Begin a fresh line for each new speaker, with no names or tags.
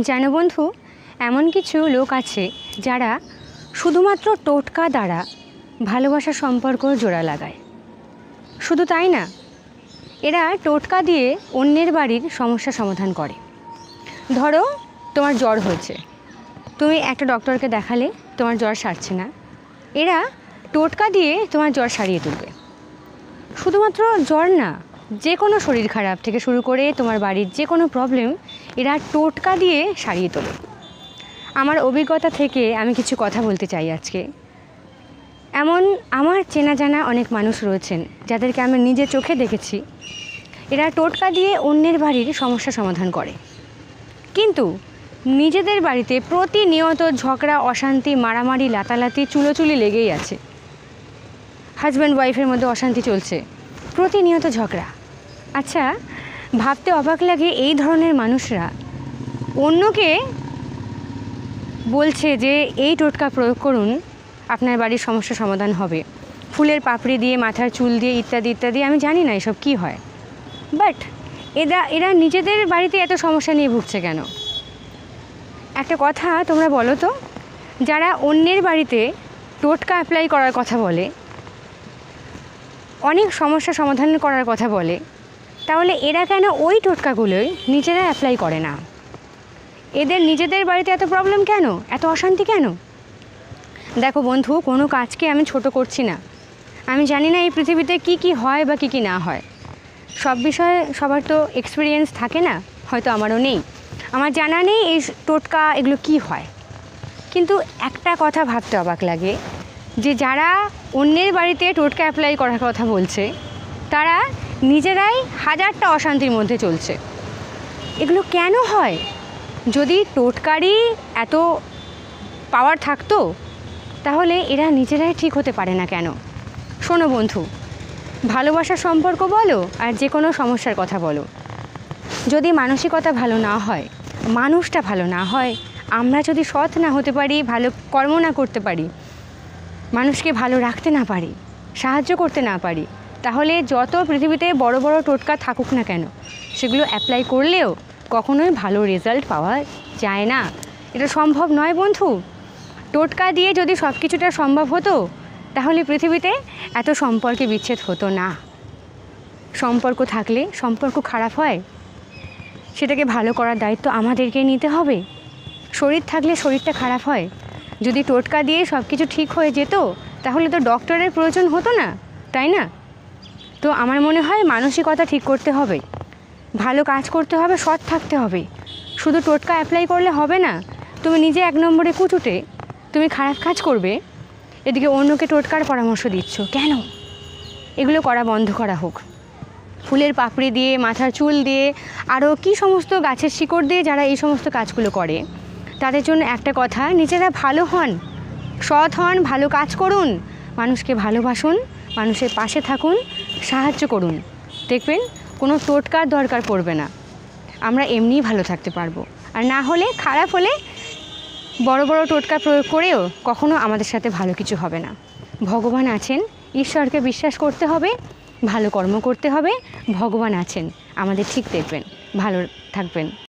জানো বন্ধু, এমন কিছু লোক আছে যারা শুধুমাত্র টোটকা দ্বারা ভালোবাসার সম্পর্ক জোড়া লাগায়। শুধু তাই না, এরা টোটকা দিয়ে অন্যের বাড়ির সমস্যা সমাধান করে। ধরো তোমার জ্বর হয়েছে, তুমি একটা ডক্টরকে দেখালে, তোমার জ্বর সারছে না, এরা টোটকা দিয়ে তোমার জ্বর সারিয়ে তুলবে। শুধুমাত্র জ্বর না, যে কোনো শরীর খারাপ থেকে শুরু করে তোমার বাড়ির যে কোনো প্রবলেম এরা টোটকা দিয়ে সারিয়ে তোলে। আমার অভিজ্ঞতা থেকে আমি কিছু কথা বলতে চাই আজকে। এমন আমার চেনা জানা অনেক মানুষ রয়েছেন যাদেরকে আমি নিজে চোখে দেখেছি, এরা টোটকা দিয়ে অন্যের বাড়ির সমস্যা সমাধান করে, কিন্তু নিজেদের বাড়িতে প্রতিনিয়ত ঝগড়া, অশান্তি, মারামারি, লাতালাতি, চুলোচুলি লেগেই আছে। হাজব্যান্ড ওয়াইফের মধ্যে অশান্তি চলছে, প্রতিনিয়ত ঝগড়া। আচ্ছা, ভাবতে অবাক লাগে এই ধরনের মানুষরা অন্যকে বলছে যে এই টোটকা প্রয়োগ করুন, আপনার বাড়ির সমস্যা সমাধান হবে, ফুলের পাপড়ি দিয়ে, মাথার চুল দিয়ে, ইত্যাদি ইত্যাদি। আমি জানি না এসব কী হয়, বাট এরা নিজেদের বাড়িতে এত সমস্যা নিয়ে ভুগছে কেন? একটা কথা তোমরা বলো তো, যারা অন্যের বাড়িতে টোটকা অ্যাপ্লাই করার কথা বলে, অনেক সমস্যা সমাধান করার কথা বলে, তাহলে এরা কেন ওই টোটকাগুলোই নিজেরা অ্যাপ্লাই করে না? এদের নিজেদের বাড়িতে এত প্রবলেম কেন, এত অশান্তি কেন? দেখো বন্ধু, কোনো কাজকে আমি ছোট করছি না। আমি জানি না এই পৃথিবীতে কি কি হয় বা কি কি না হয়, সব বিষয়ে সবার তো এক্সপিরিয়েন্স থাকে না, হয়তো আমারও নেই, আমার জানা নেই এই টোটকা এগুলো কি হয়। কিন্তু একটা কথা ভাবতে অবাক লাগে যে যারা অন্যের বাড়িতে টোটকা অ্যাপ্লাই করার কথা বলছে, তারা নিজেরাই হাজারটা অশান্তির মধ্যে চলছে। এগুলো কেন হয়? যদি টোটকারই এত পাওয়ার থাকতো, তাহলে এরা নিজেরাই ঠিক হতে পারে না কেন? শোনো বন্ধু, ভালোবাসার সম্পর্ক বলো আর যে কোনো সমস্যার কথা বলো, যদি মানসিকতা ভালো না হয়, মানুষটা ভালো না হয়, আমরা যদি সৎ না হতে পারি, ভালো কর্ম না করতে পারি, মানুষকে ভালো রাখতে না পারি, সাহায্য করতে না পারি, তাহলে যত পৃথিবীতে বড় বড় টোটকা থাকুক না কেন, সেগুলো অ্যাপ্লাই করলেও কখনোই ভালো রেজাল্ট পাওয়া যায় না। এটা সম্ভব নয় বন্ধু। টোটকা দিয়ে যদি সব কিছুটা সম্ভব হতো, তাহলে পৃথিবীতে এত সম্পর্কে বিচ্ছেদ হতো না। সম্পর্ক থাকলে সম্পর্ক খারাপ হয়, সেটাকে ভালো করার দায়িত্ব আমাদেরকে নিতে হবে। শরীর থাকলে শরীরটা খারাপ হয়, যদি টোটকা দিয়ে সব কিছু ঠিক হয়ে যেত, তাহলে তো ডক্টরের প্রয়োজন হতো না, তাই না? তো আমার মনে হয় মানসিকতা ঠিক করতে হবে, ভালো কাজ করতে হবে, সৎ থাকতে হবে। শুধু টোটকা অ্যাপ্লাই করলে হবে না। তুমি নিজে এক নম্বরে কুচুটে তুমি খারাপ কাজ করবে, এদিকে অন্যকে টোটকার পরামর্শ দিচ্ছ কেন? এগুলো করা বন্ধ করা হোক। ফুলের পাপড়ি দিয়ে, মাথার চুল দিয়ে, আরও কি সমস্ত গাছের শিকড় দিয়ে যারা এই সমস্ত কাজগুলো করে, তাদের জন্য একটা কথা, নিজেরা ভালো হন, সৎ হন, ভালো কাজ করুন, মানুষকে ভালোবাসুন, মানুষের পাশে থাকুন, সাহায্য করুন। দেখবেন কোনো টোটকার দরকার পড়বে না, আমরা এমনিই ভালো থাকতে পারবো। আর না হলে, খারাপ হলে বড় বড় টোটকা প্রয়োগ করেও কখনো আমাদের সাথে ভালো কিছু হবে না। ভগবান আছেন, ঈশ্বরকে বিশ্বাস করতে হবে, ভালো কর্ম করতে হবে, ভগবান আছেন, আমাদের ঠিক দেখবেন, ভালো থাকবেন।